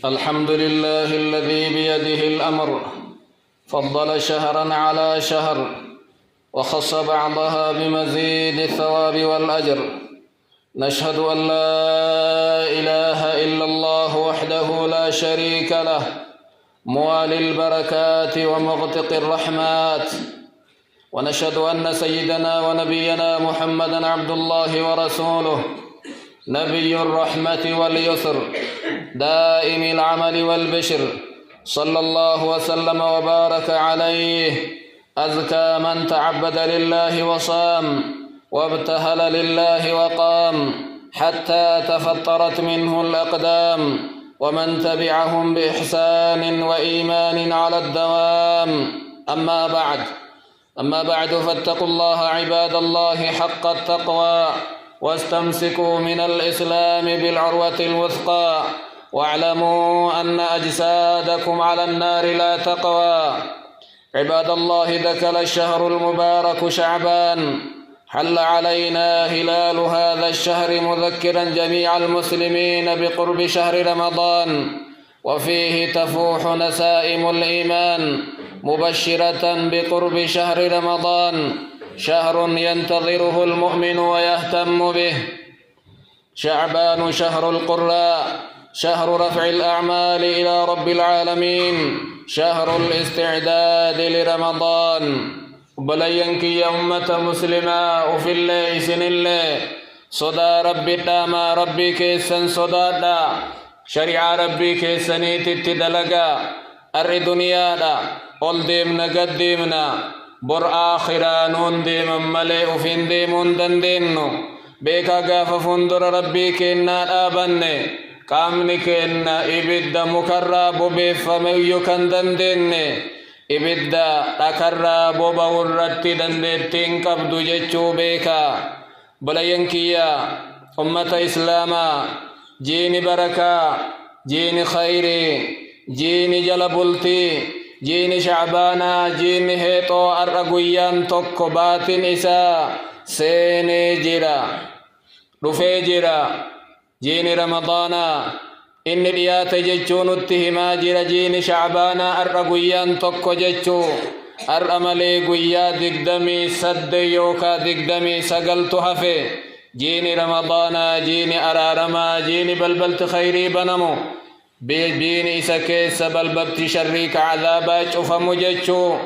الحمد لله الذي بيده الأمر، فضل شهرا على شهر وخص بعضها بمزيد الثواب والأجر. نشهد أن لا إله إلا الله وحده لا شريك له، موالي البركات ومغتق الرحمات. ونشهد أن سيدنا ونبينا محمدا عبد الله ورسوله، نبي الرحمة واليسر، دائم العمل والبشر، صلى الله وسلم وبارك عليه، أزكى من تعبد لله وصام وابتهل لله وقام، حتى تفطرت منه الأقدام، ومن تبعهم بإحسان وإيمان على الدوام. أما بعد فاتقوا الله عباد الله حق التقوى، واستمسكوا من الإسلام بالعروة الوثقى، واعلموا أن أجسادكم على النار لا تقوى. عباد الله، دخل الشهر المبارك شعبان، حل علينا هلال هذا الشهر مذكرا جميع المسلمين بقرب شهر رمضان، وفيه تفوح نسائم الإيمان مبشرة بقرب شهر رمضان، شهر ينتظره المؤمن ويهتم به. شعبان شهر القراء، شهر رفع الأعمال إلى رب العالمين، شهر الاستعداد لرمضان. بلينك يا أمة مسلمة وفي الله سن الله صدا ربي داما ربي كيسن صدا دا شريعة ربي كيسني تتدلقا أري دنيا دا قل ديمنا قد ديمنا بر آخرا نون ديم ملئ وفين ديمون دندينو بيكا غاف فندر ربي كينا آبني قامني كينا إبدا مكرب بفميو كان دنديني إبدا تكرب بورتي دندتين قبدو جيشو بيكا. بلينكيا أمة إسلاما، جيني بركة، جيني خيري، جيني جلبلتي، جيني شعبانا، جيني هيتو أرقويان توكو باتن إسا سيني جيرا رفي جيرا. جيني رمضانا إني ريات جيشون اتهما جيرا. جيني شعبانا أرقويان توكو جيشو أرأملي قويا دقدمي سد يوكا دقدمي سقلت هفي. جيني رمضانا، جيني أرارما، جيني بلبلت خيري بنمو بيني سكيس بلبلت شريك عذابا شوف مججو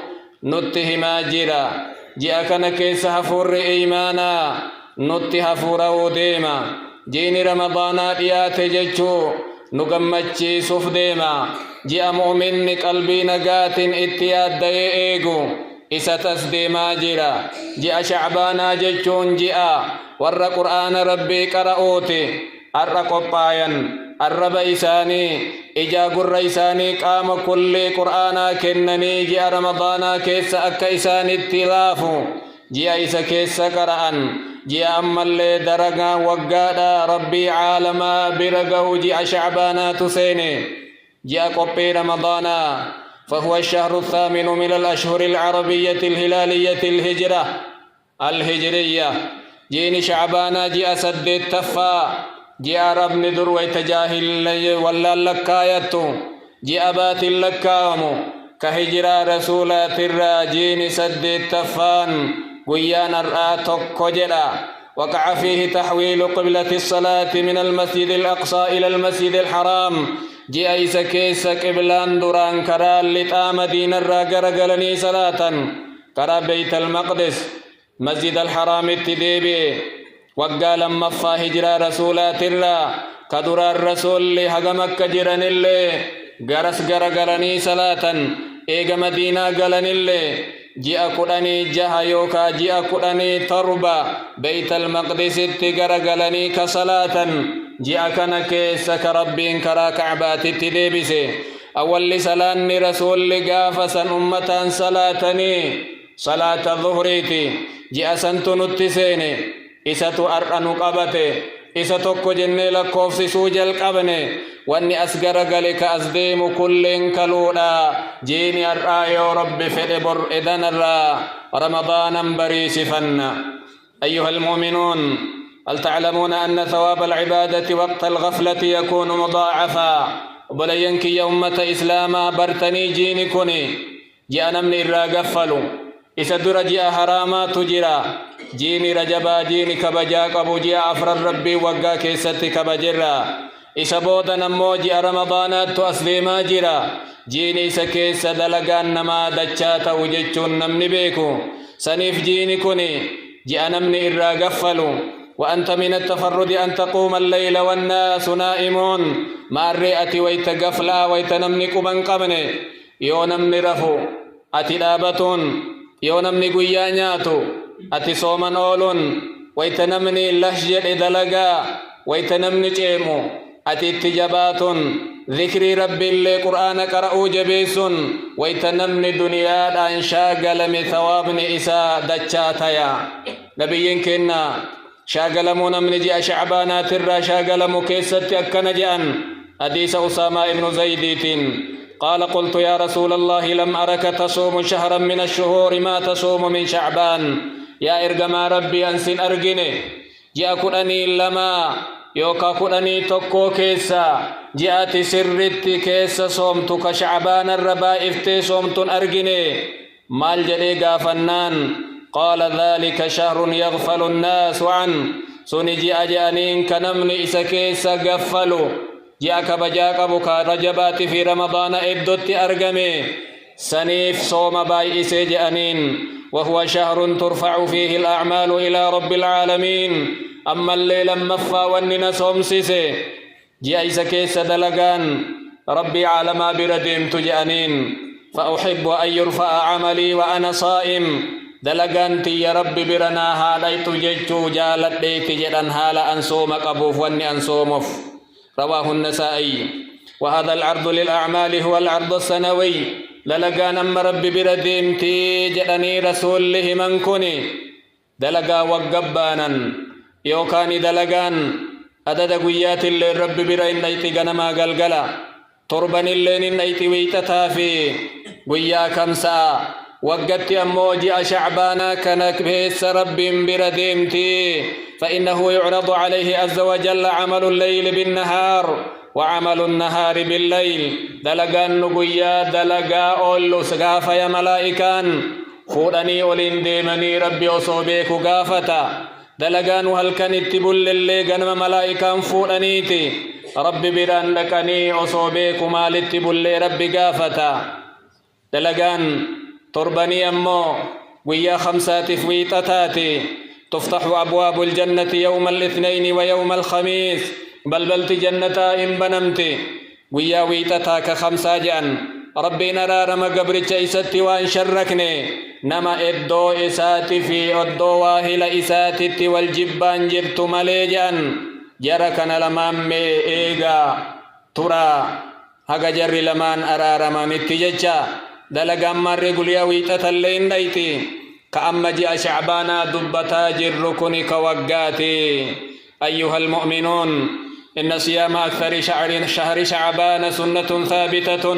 نتهما جيرا. جاءكنا كيس هفور إيمانا نتها فورا ديما. جيني رمضانا ديات ججو نقمتشي سوف ديما. جاء مؤمن قلبي نقات اتياد دي ايقو إسا تسديما جيرا. جاء شعبانا ججون جاء ور قرآن ربي قرأوتي الرقبايا الرب إساني إجا قر إساني قام كل قرآنا كنني. جاء رمضانا كيس أكا إساني التلافو. جاء إسا كيس قرآن. جاء أما اللي درقا وقادا ربي عالما برقو. جاء شعبانا تسيني. جاء قبي رمضانا فهو الشهر الثامن من الأشهر العربية الهلالية الهجرية. جيني شعبانا جاء سد التفا. جاء رب ندر ويتجاهل ولا اللكايتو. جاء بات اللكاومو كهجرا رسولات الراجين سد التفان قيان الراتو كجرا. وقع فيه تحويل قبلة الصلاة من المسجد الأقصى إلى المسجد الحرام. جاء إسا كيس قبلان دران كرا لتا مدينة راقرقلني صلاة كرا بيت المقدس مسجد الحرام التديبي. وقال مفا هجرا رسولات الله كدرا الرسول لحق مكة جرن اللي غرس غرقلني صلاة إيغا مدينة قلن اللي جاء قراني جها يوكا جاء قراني تربا بيت المقدس اتغرقلني كصلاة. جاء كان كيس كربين كرا كعبات التديبسي. أول لسلان رسول لقافسا أمتا صلاتني صلاة الظهريتي. جاء سنتن التسيني إساتو أرأنو قبتي إساتو كجنة لكوفس سوجل قبني. واني أسقر قلك أزديم كل كلولا. جيني أرآيو رب فلبر إذن الرا رمضانا بريس فنا. أيها المؤمنون، هل تعلمون أن ثواب العبادة وقت الغفلة يكون مضاعفا؟ وبلينك يا أمة إسلاما برتني جيني كوني جاء نمني الراقفلو إسا در جاء حراما تجرا جيني رجبا جيني كبجا قبو جاء أفر ربي وقا كيست كبجرا إسا بودا نمو جاء رمضانات أسليما جرا جيني إسا كيس دلقان نما دچاتا وججون نمني بيكو سنيف جيني كوني جاء نمني الراقفلو وأنت من التفرد أن تقوم الليل والناس نائمون ما الرئة ويتقفلا ويتنمنك من قبني يونمني رفو أتي دابتون يونمني قيانياتو أتي صومن أولون ويتنمني لحجر دلقا ويتنمني جيمو أتي اتجاباتون ذكري ربي اللي قرآن قرأوا جبيسون ويتنمني دنيا أن شاقل من ثوابني إساء دجاتيا نبيين كنا شاقلمون من جاء شعبانات الرا شاقلمو كيست أكن جأن حديث أسامة بن زيد قال قلت يا رسول الله لم أرك تصوم شهرا من الشهور ما تصوم من شعبان يا إرقما ربي أنسن أرقني جاء كنني لما يوكا كنني تكو كيسا جاءت سرت كيسا صومتك شعبان الربا افتي صومت أرقني مال جريقا فنان قال ذلك شهر يغفل الناس عن سنجي أجانين كنمني إسكيس غفلوا جاءك بجاك بكا رجبات في رمضان إبدت أرقمي سنيف صوم باي إسجانين وهو شهر ترفع فيه الأعمال إلى رب العالمين أما الليل مفا وننا صوم سيسي جاء إسكيس دلقان ربي عالما برديم تجانين فأحب أن يرفع عملي وأنا صائم دلقانتي يا ربي برنا هاليت جيتو جالت ديتي جدن هالا أنصوم قبوف واني أنصومف رواه النسائي وهذا العرض للأعمال هو العرض السنوي دلقان أم ربي برديمتي جدني رسوله من كوني دلقا وقبانا يوكاني دلقان عدد قويات اللي ربي برين نيتي غنما قلقلا تربن اللي نيتي ويتتافي قويا كمسا وقت أموجي شعبانا كانك بيس رب برديمتي فإنه يعرض عليه عز وجل عمل الليل بالنهار وعمل النهار بالليل دلقا نقيا دلقا أولو سقافة يا ملائكان فورني أولين ديمني ربي أصوبيك قافتا دلقا نهل كان اتبول اللي قنم ملائكان فورنيتي ربي بران لكني أصوبيك مال اتبول ربي قافتا دلقا تربني أمو ويا خمسات فويتتاتي تفتح أبواب الجنة يوم الاثنين ويوم الخميس بلبلت جنتا إن بنمتي ويا ويتتا كخمسة جان ربي نرى رما قبر جيستي وان شركني نما إدو إساتي في إدو واهل إساتي والجبان جرت مليجان جركنا لمامي إيغا ترى هكا جري لمان أرى رما نتججا دلقا مرّي قليا ويتتلين ديتي كأما جاء شعبانا دبتا جركني كوقاتي أيها المؤمنون إن صيام أكثر شهر شعبان سنة ثابتة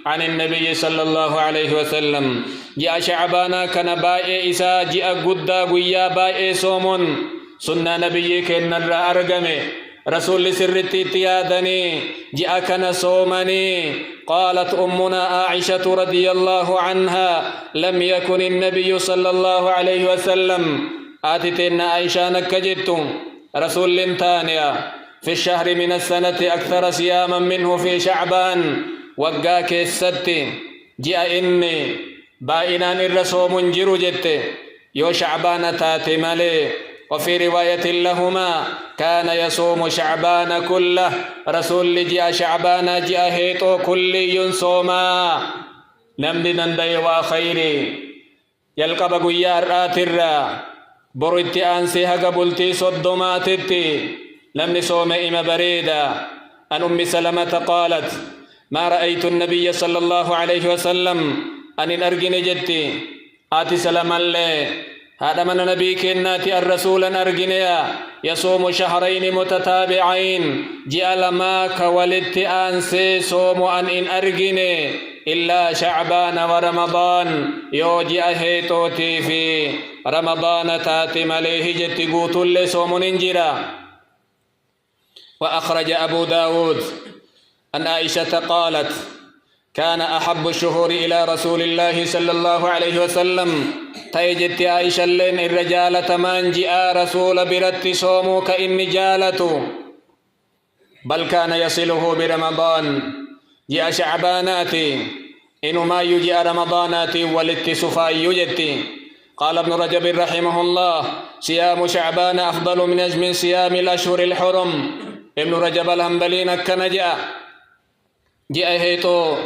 عن النبي صلى الله عليه وسلم جاء شعبانا كان بائي إسا جاء قدا قويا بائي صوم سنة نبي كن الرا أرقمي رسول سرتي تيادني جاء كان صومني قالت أمنا عائشة رضي الله عنها لم يكن النبي صلى الله عليه وسلم آتتنا عائشة نكجت رسول تانية في الشهر من السنة أكثر صياما منه في شعبان وقاك الست جاء إني بائنان الرسوم جرو جت يو شعبان تاتي مالي وفي رواية لهما كان يصوم شعبان كله رسول جاء شعبان جاء هيتو كل ينصوما نمدي نندي وخيري يلقب قيار آترا بريتي أنسي هقبلتي صدماتتي لم نصوم إما بريدا أن أم سلمة قالت ما رأيت النبي صلى الله عليه وسلم أن أرجن جدي آتي سلما لي هذا من نبي كناتي الرسول أرجنيا يصوم شهرين متتابعين جاء لما كولدت أنسي صوم أن أرجني إلا شعبان ورمضان يوجي أهيتوتي في رمضان تاتي مليه جتي قوت اللي صوم ننجرا وأخرج أبو داود أن عائشة قالت كان أحب الشهور إلى رسول الله صلى الله عليه وسلم تيجت عائشة لين الرجال تمان جاء رسول برت صومو كإن جالته بل كان يصله برمضان جاء شعباناتي إنه ما يجي رمضاناتي والاتسفا يجتي. قال ابن رجب رحمه الله صيام شعبان أفضل من صيام الأشهر الحرم. ابن رجب الحنبلي كان جاء هيتو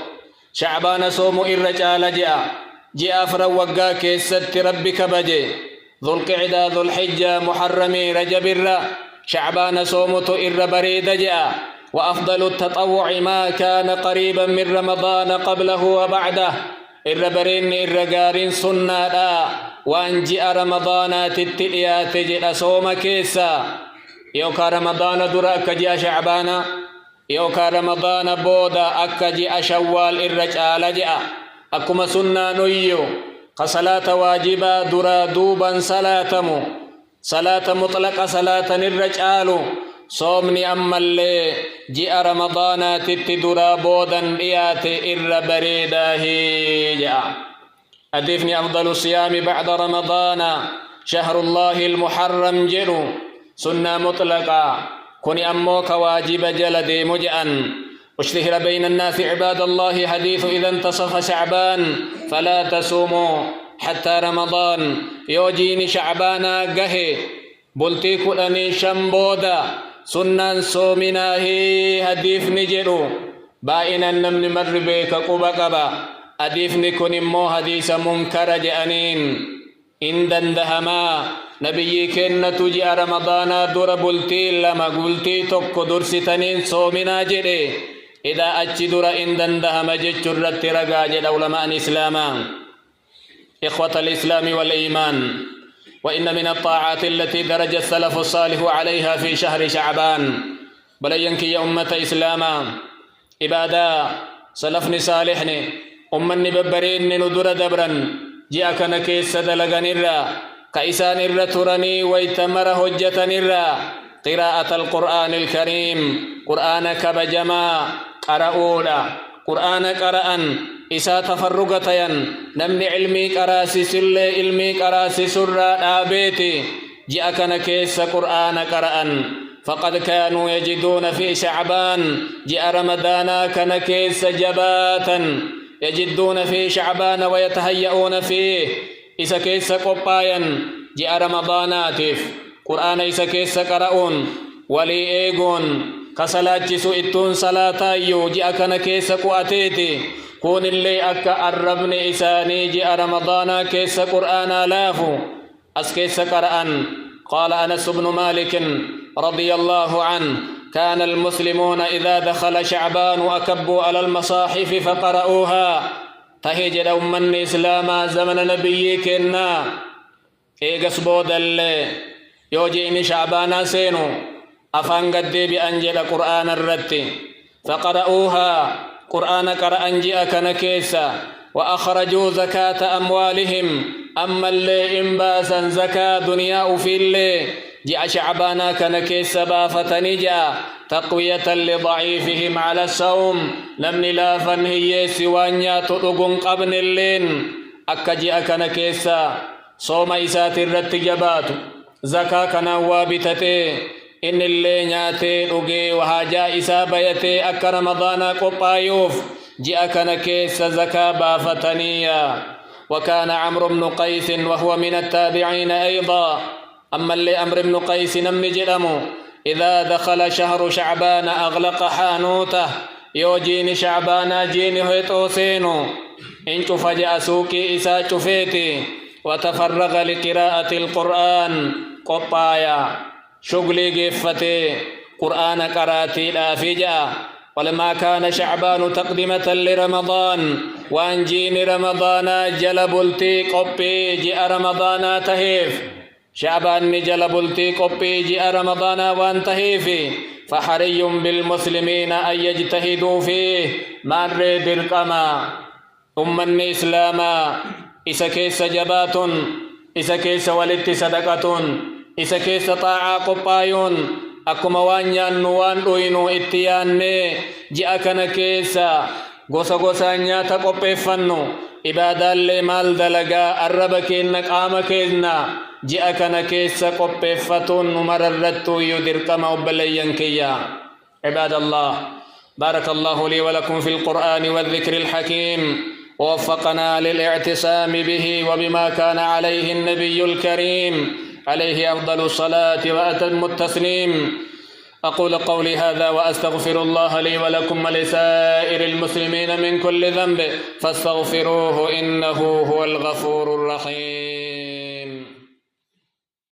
شعبان صوم الرجال جاء فروقا كيست ربك بجي ذو القعدة ذو الحجة محرم رجب شعبان صومت بريد جاء. وأفضل التطوع ما كان قريبا من رمضان قبله وبعده الربرين الرقارين سنة وأن جاء رمضان تتليات جاء صوم كيسا يوكا رمضان دراك جاء شعبان يوكا رمضان بودا أكا شوال الرجال جاء أكما سنة نيو كصلاة واجبة درا دوبا صلاة مطلقة صلاة الرجال صومني أما اللي جاء رمضان تتدرا بودا إيات إر بريدا هيجا. أدفني أفضل الصيام بعد رمضان شهر الله المحرم جلو سنة مطلقة كوني أموك واجب جلدي مجأن. اشتهر بين الناس عباد الله حديث إذا انتصف شعبان فلا تصوموا حتى رمضان. يوجيني شعبانا قهي بلتي كلني شمبودا سنان صومنا هي هديف نجرو بائنا نمن مر بيك قبا هديف نكون مو حديث منكر جانين إن دندهما نبي كن تجي رمضان دور بلتي لما قلتي تك درستنين صومنا جري إذا أجي دور إن دندهما جرت رقاج علماء الإسلام. إخوة الإسلام والإيمان وإن من الطاعات التي درج السلف الصالح عليها في شهر شعبان بل ينكي أمة إسلاما إبادا سلفني صالحني أمني ببرين ندر دبرا جاءك نكيس دلغن الرا كإسان الرا ترني ويتمر هجة الرا قراءة القرآن الكريم قرآن كبجما قرأولا قرآن قرآن إسا تفرقتين نمني علمي قراسي سل علمي قراسي سر آبيتي جاءك نكيس قرآن قرآن فقد كانوا يجدون في شعبان جاء رمضان كنكيس جباتا يجدون في شعبان ويتهيئون فيه إسا كيس قبايا جاء رمضاناتف قرآن إسا كيس قرؤون ولي إيقون كسلاجسو إتون صلاة جاءك نكيس قواتيتي كون اللي أكا الربن إساني جاء رمضان كيس قرآن لافو أسكيس قرآن. قال أنس بن مالك رضي الله عنه كان المسلمون إذا دخل شعبان أكبوا على المصاحف فقرأوها تهجد من إسلاما زمن نبيك إنا إيقس بودل يوجئني شعبان سينو أفان قدي بأنجل قرآن الرد فقرأوها قرآن قرآن جاءك نكيسا وأخرجوا زكاة أموالهم أما اللي إنباسا زكاة دنيا في اللي جاء شعبانا كنكيسا بافتني جاء تقوية لضعيفهم على الصوم لم نلافا هي سوانيا تطقن قبن اللين أكا جاء كنكيسا صوم إسات الرتجبات زكاة كنوابتتي إن اللي نياتي رقي وهاجا إسابيتي أكا رمضان قبايوف جاء كنكيس زكاة بافتنيا. وكان عمرو بن قيس وهو من التابعين أيضا أما اللي أمر بن قيس نمن جلمو إذا دخل شهر شعبان أغلق حانوته يوجيني شعبان جيني هيتوسينو إنتو فجأ سوكي إسا شفيتي وتفرغ لقراءة القرآن قبايا شغلي قفتي قرآن قراتي لا فجأة. ولما كان شعبان تقدمة لرمضان وأنجيني رمضان جلبلتي قبي جاء رمضان تهيف شعبان جلبلتي قبي جاء رمضان وانتهيف فحري بالمسلمين أن يجتهدوا فيه مر درقما أمني إسلاما إسا كيس جبات إسا كيس ولت صدقة إسا كيس طاعة قبايون أكما وانيان نوان دوينو اتياني جاءكنا كيسا غوسا غوسا نياتا قبفنو إبادة اللي مال دلقا الربك إنك آمكيزنا جاءكنا كيسا قبفتون مررتو يدرك موبليا كيا عباد الله بارك الله لي ولكم في القرآن والذكر الحكيم ووفقنا للاعتصام به وبما كان عليه النبي الكريم عليه أفضل الصلاة وأتم التسليم أقول قولي هذا وأستغفر الله لي ولكم ولسائر المسلمين من كل ذنب فاستغفروه إنه هو الغفور الرحيم.